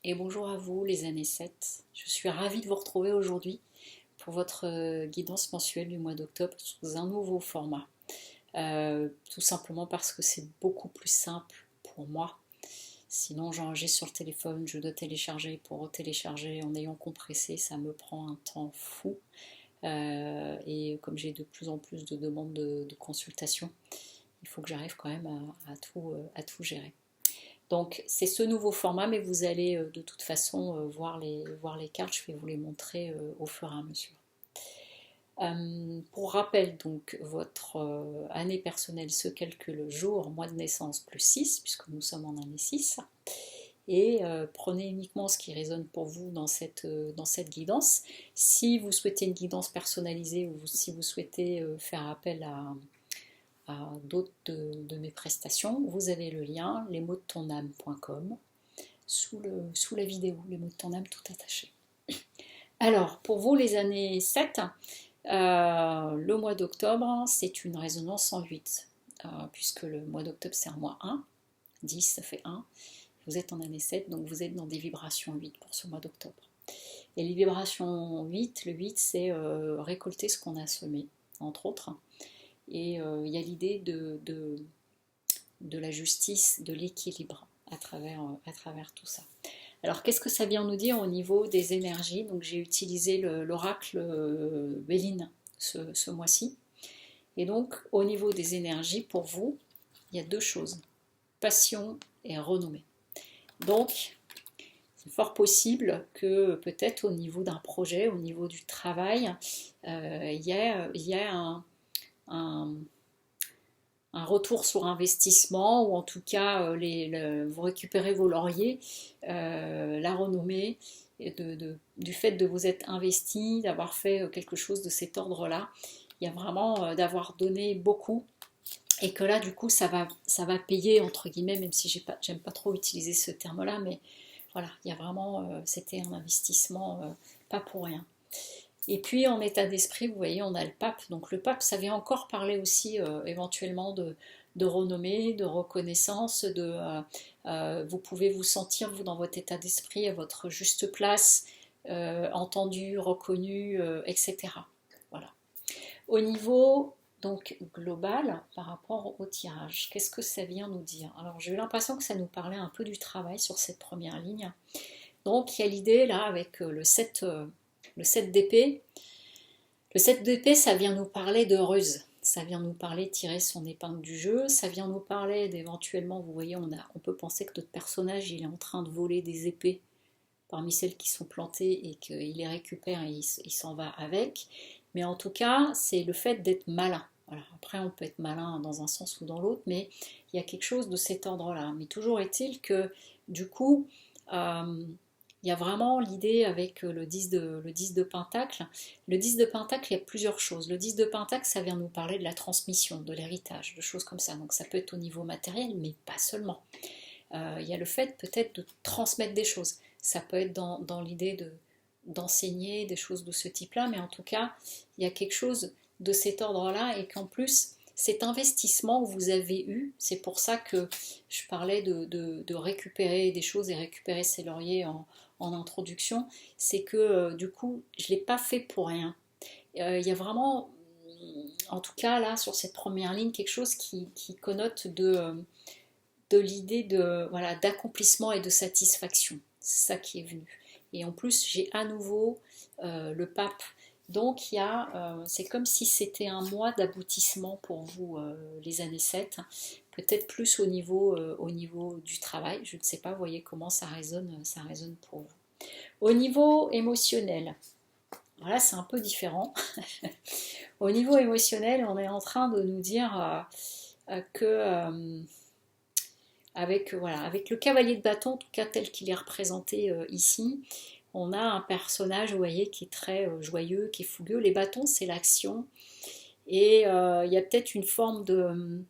Et bonjour à vous les années 7. Je suis ravie de vous retrouver aujourd'hui pour votre guidance mensuelle du mois d'octobre sous un nouveau format. Tout simplement parce que c'est beaucoup plus simple pour moi. Sinon j'enregistre sur le téléphone, je dois télécharger pour retélécharger en ayant compressé, ça me prend un temps fou. Et comme j'ai de plus en plus de demandes de consultation, il faut que j'arrive quand même à tout gérer. Donc c'est ce nouveau format, mais vous allez de toute façon voir les cartes, je vais vous les montrer au fur et à mesure. Pour rappel, donc votre année personnelle se calcule jour, mois de naissance plus 6, puisque nous sommes en année 6. Et prenez uniquement ce qui résonne pour vous dans cette guidance. Si vous souhaitez une guidance personnalisée ou si vous souhaitez faire appel à d'autres de mes prestations, vous avez le lien lesmotsdetonâme.com sous la vidéo, les mots de ton âme tout attaché. Alors, pour vous les années 7, le mois d'octobre, c'est une résonance en 8, puisque le mois d'octobre c'est un mois 1, 10 ça fait 1, vous êtes en année 7, donc vous êtes dans des vibrations 8 pour ce mois d'octobre. Et les vibrations 8, le 8 c'est récolter ce qu'on a semé, entre autres. Et il y a l'idée de la justice, de l'équilibre à travers tout ça. Alors qu'est-ce que ça vient nous dire au niveau des énergies? Donc j'ai utilisé l'oracle Béline ce mois-ci. Et donc au niveau des énergies, pour vous, il y a deux choses, passion et renommée. Donc c'est fort possible que peut-être au niveau d'un projet, au niveau du travail, il y a un retour sur investissement, ou en tout cas vous récupérez vos lauriers, la renommée du fait de vous être investi, d'avoir fait quelque chose de cet ordre-là. Il y a vraiment d'avoir donné beaucoup, et que là du coup ça va payer entre guillemets, même si j'aime pas trop utiliser ce terme-là, mais voilà, il y a vraiment, c'était un investissement pas pour rien. Et puis en état d'esprit, vous voyez, on a le pape. Donc le pape, ça vient encore parler aussi éventuellement de renommée, de reconnaissance, vous pouvez vous sentir, vous, dans votre état d'esprit, à votre juste place, entendu, reconnu, etc. Voilà. Au niveau donc global, par rapport au tirage, qu'est-ce que ça vient nous dire? Alors j'ai eu l'impression que ça nous parlait un peu du travail sur cette première ligne. Donc il y a l'idée là avec le 7 d'épée. Le 7 d'épée, ça vient nous parler de ruse. Ça vient nous parler de tirer son épingle du jeu. Ça vient nous parler d'éventuellement, vous voyez, on peut penser que notre personnage, il est en train de voler des épées parmi celles qui sont plantées et qu'il les récupère et il s'en va avec. Mais en tout cas, c'est le fait d'être malin. Voilà. Après, on peut être malin dans un sens ou dans l'autre, mais il y a quelque chose de cet ordre-là. Mais toujours est-il que, du coup, il y a vraiment l'idée avec le 10 de Pentacle. Le 10 de Pentacle, il y a plusieurs choses. Le 10 de Pentacle, ça vient nous parler de la transmission, de l'héritage, de choses comme ça. Donc ça peut être au niveau matériel, mais pas seulement. Il y a le fait peut-être de transmettre des choses. Ça peut être dans l'idée d'enseigner des choses de ce type-là, mais en tout cas, il y a quelque chose de cet ordre-là, et qu'en plus, cet investissement que vous avez eu, c'est pour ça que je parlais de récupérer des choses et récupérer ses lauriers en introduction, c'est que du coup, je ne l'ai pas fait pour rien. Il y a vraiment, en tout cas là, sur cette première ligne, quelque chose qui connote de l'idée voilà, d'accomplissement et de satisfaction. C'est ça qui est venu. Et en plus, j'ai à nouveau le pape. Donc, c'est comme si c'était un mois d'aboutissement pour vous, les années 7. Peut-être plus au niveau du travail. Je ne sais pas, vous voyez comment ça résonne pour vous. Au niveau émotionnel, voilà, c'est un peu différent. Au niveau émotionnel, on est en train de nous dire que avec le cavalier de bâton, en tout cas tel qu'il est représenté ici, on a un personnage, vous voyez, qui est très joyeux, qui est fougueux. Les bâtons, c'est l'action. Et il y a peut-être une forme de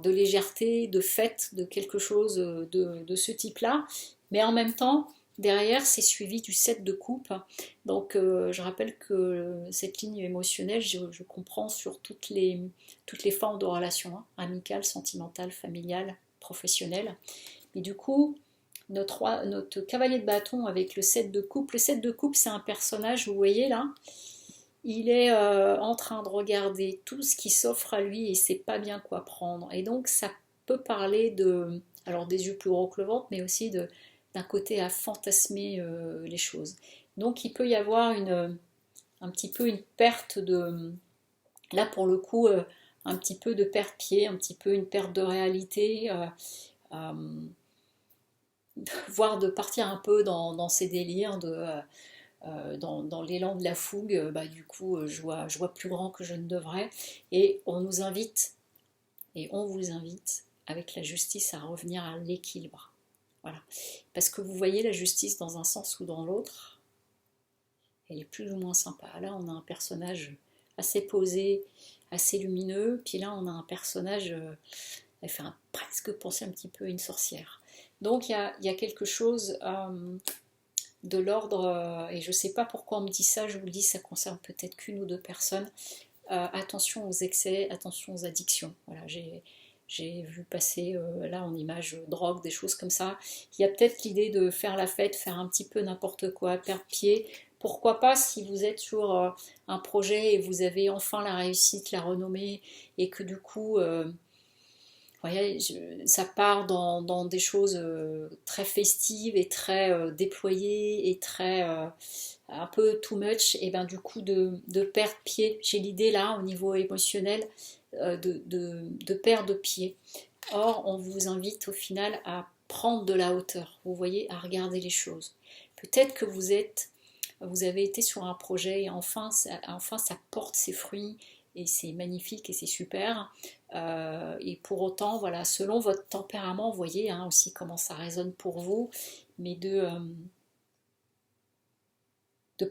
légèreté, de fête, de quelque chose de ce type-là. Mais en même temps, derrière, c'est suivi du 7 de coupe. Donc je rappelle que cette ligne émotionnelle, je comprends sur toutes les formes de relations, hein, amicales, sentimentales, familiales, professionnelles. Et du coup, notre cavalier de bâton avec le 7 de coupe. Le 7 de coupe, c'est un personnage, vous voyez là, il est en train de regarder tout ce qui s'offre à lui et il ne sait pas bien quoi prendre. Et donc ça peut parler alors des yeux plus gros que le ventre, mais aussi d'un côté à fantasmer les choses. Donc il peut y avoir un petit peu une perte là pour le coup, un petit peu de perte-pied, un petit peu une perte de réalité, voire de partir un peu dans ces délires dans l'élan de la fougue, du coup, je vois plus grand que je ne devrais. Et on nous invite, et on vous invite, avec la justice, à revenir à l'équilibre. Voilà. Parce que vous voyez la justice dans un sens ou dans l'autre, elle est plus ou moins sympa. Là, on a un personnage assez posé, assez lumineux, puis là, on a un personnage, elle fait presque penser un petit peu à une sorcière. Donc, il y a quelque chose de l'ordre, et je ne sais pas pourquoi on me dit ça, je vous le dis, ça concerne peut-être qu'une ou deux personnes. Attention aux excès, attention aux addictions. Voilà, j'ai vu passer là en image drogue, des choses comme ça. Il y a peut-être l'idée de faire la fête, faire un petit peu n'importe quoi, perdre pied. Pourquoi pas si vous êtes sur un projet et vous avez enfin la réussite, la renommée, et que du coup voyez, ça part dans des choses très festives et très déployées et très un peu too much, et ben du coup de perdre pied. J'ai l'idée là au niveau émotionnel de perdre pied. Or, on vous invite au final à prendre de la hauteur, vous voyez, à regarder les choses. Peut-être que vous avez été sur un projet et enfin ça porte ses fruits et c'est magnifique et c'est super. Et pour autant, voilà, selon votre tempérament, vous voyez hein, aussi comment ça résonne pour vous, mais de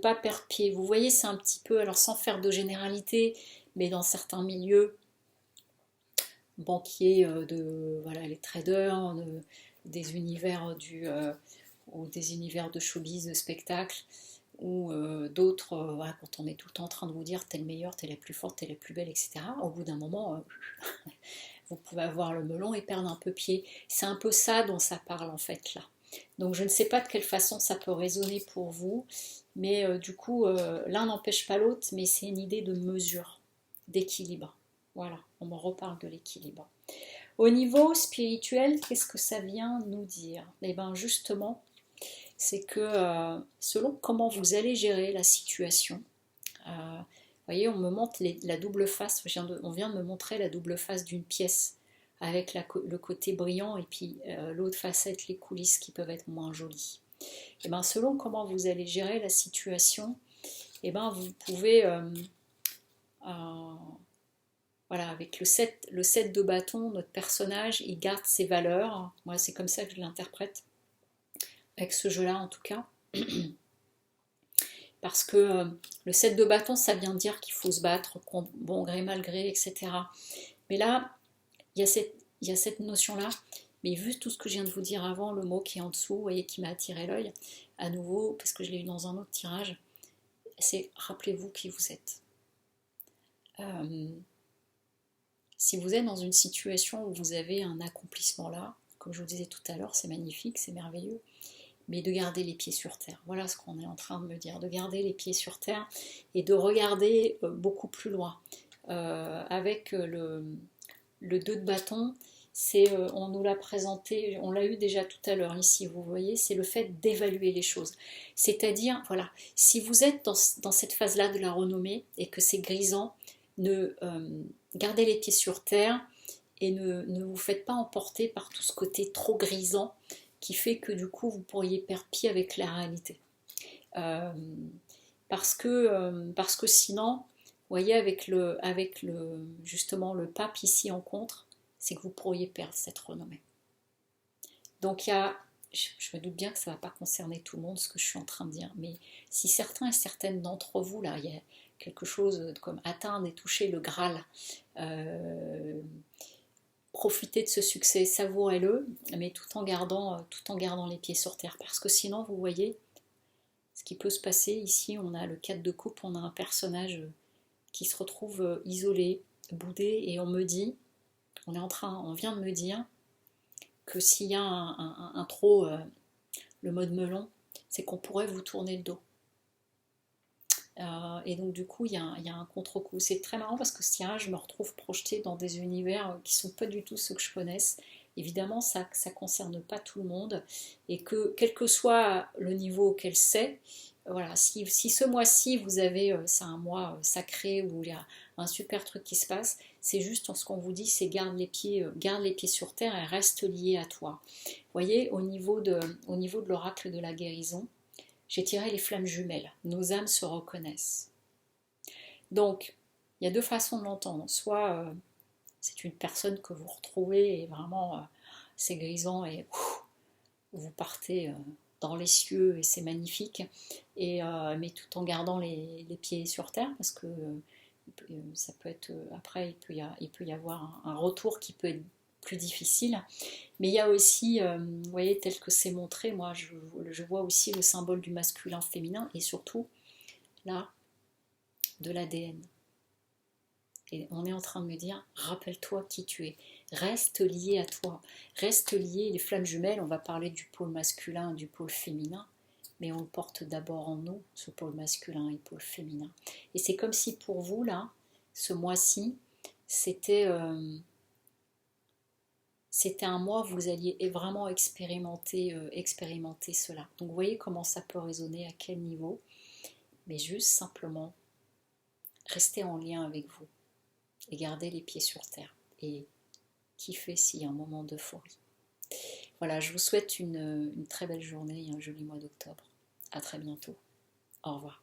pas perdre pied. Vous voyez, c'est un petit peu, alors sans faire de généralité, mais dans certains milieux, banquiers, voilà, les traders, des univers ou des univers de showbiz, de spectacle, ou d'autres, voilà, quand on est tout le temps en train de vous dire t'es le meilleur, t'es la plus forte, t'es la plus belle, etc. Au bout d'un moment, vous pouvez avoir le melon et perdre un peu pied. C'est un peu ça dont ça parle en fait là. Donc je ne sais pas de quelle façon ça peut résonner pour vous, mais du coup, l'un n'empêche pas l'autre, mais c'est une idée de mesure, d'équilibre. Voilà, on me reparle de l'équilibre. Au niveau spirituel, qu'est-ce que ça vient nous dire? Eh bien justement, c'est que selon comment vous allez gérer la situation, vous voyez, on me montre la double face, on vient de me montrer la double face d'une pièce avec le côté brillant et puis l'autre facette, les coulisses qui peuvent être moins jolies. Et bien selon comment vous allez gérer la situation, et ben vous pouvez, voilà, avec le 7 de bâton, notre personnage, il garde ses valeurs. Moi, c'est comme ça que je l'interprète, avec ce jeu-là en tout cas. Parce que le 7 de bâton, ça vient dire qu'il faut se battre, bon gré, mal gré, etc. Mais là, il y a cette notion-là, mais vu tout ce que je viens de vous dire avant, le mot qui est en dessous, vous voyez, qui m'a attiré l'œil, à nouveau, parce que je l'ai eu dans un autre tirage, c'est rappelez-vous qui vous êtes. Si vous êtes dans une situation où vous avez un accomplissement là, comme je vous disais tout à l'heure, c'est magnifique, c'est merveilleux, mais de garder les pieds sur terre. Voilà ce qu'on est en train de me dire, de garder les pieds sur terre et de regarder beaucoup plus loin. Avec le 2 de bâton, on nous l'a présenté, on l'a eu déjà tout à l'heure ici, vous voyez, c'est le fait d'évaluer les choses. C'est-à-dire, voilà, si vous êtes dans cette phase-là de la renommée et que c'est grisant, gardez les pieds sur terre et ne vous faites pas emporter par tout ce côté trop grisant qui fait que du coup vous pourriez perdre pied avec la réalité. Parce que sinon, vous voyez, avec justement le pape ici en contre, c'est que vous pourriez perdre cette renommée. Donc je me doute bien que ça ne va pas concerner tout le monde ce que je suis en train de dire, mais si certains et certaines d'entre vous, là, il y a quelque chose comme atteindre et toucher le Graal, profitez de ce succès, savourez-le, mais tout en gardant les pieds sur terre. Parce que sinon, vous voyez, ce qui peut se passer, ici, on a le 4 de coupe, on a un personnage qui se retrouve isolé, boudé, et on vient de me dire que s'il y a un trop le mode melon, c'est qu'on pourrait vous tourner le dos. Et donc du coup, il y a un contre-coup. C'est très marrant parce que ce tirage, je me retrouve projetée dans des univers qui ne sont pas du tout ceux que je connaisse. Évidemment, ça ne concerne pas tout le monde. Et que, quel que soit le niveau auquel c'est, voilà, si ce mois-ci, vous avez, c'est un mois sacré où il y a un super truc qui se passe, c'est juste ce qu'on vous dit, c'est garde les pieds sur terre et reste lié à toi. Vous voyez, au niveau de l'oracle de la guérison, j'ai tiré les flammes jumelles. Nos âmes se reconnaissent. Donc, il y a deux façons de l'entendre. Soit c'est une personne que vous retrouvez et vraiment c'est grisant et vous partez dans les cieux et c'est magnifique. Mais tout en gardant les pieds sur terre parce que ça peut être après il peut y avoir un retour qui peut être plus difficile. Mais il y a aussi, vous voyez, tel que c'est montré, moi je vois aussi le symbole du masculin féminin et surtout là de l'ADN. Et on est en train de me dire, rappelle-toi qui tu es, reste lié à toi, reste lié, les flammes jumelles, on va parler du pôle masculin, du pôle féminin, mais on le porte d'abord en nous, ce pôle masculin et pôle féminin. Et c'est comme si pour vous, là, ce mois-ci, c'était un mois où vous alliez vraiment expérimenter cela. Donc vous voyez comment ça peut résonner, à quel niveau, mais juste simplement, restez en lien avec vous et gardez les pieds sur terre et kiffez s'il y a un moment d'euphorie. Voilà, je vous souhaite une très belle journée et un joli mois d'octobre. À très bientôt. Au revoir.